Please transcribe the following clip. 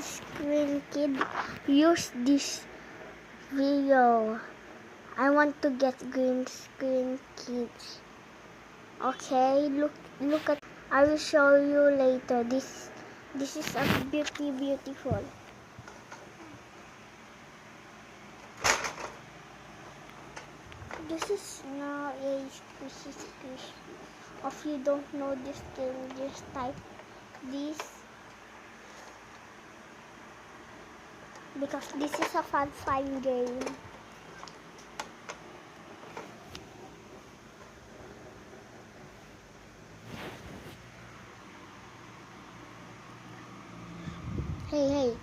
Screen Kid use this video. I want to get green screen kids. Okay, look at. I will show you later. This is a beautiful. This is now a squishy. If you don't know this game, just type this, because this is a fun game. Hey.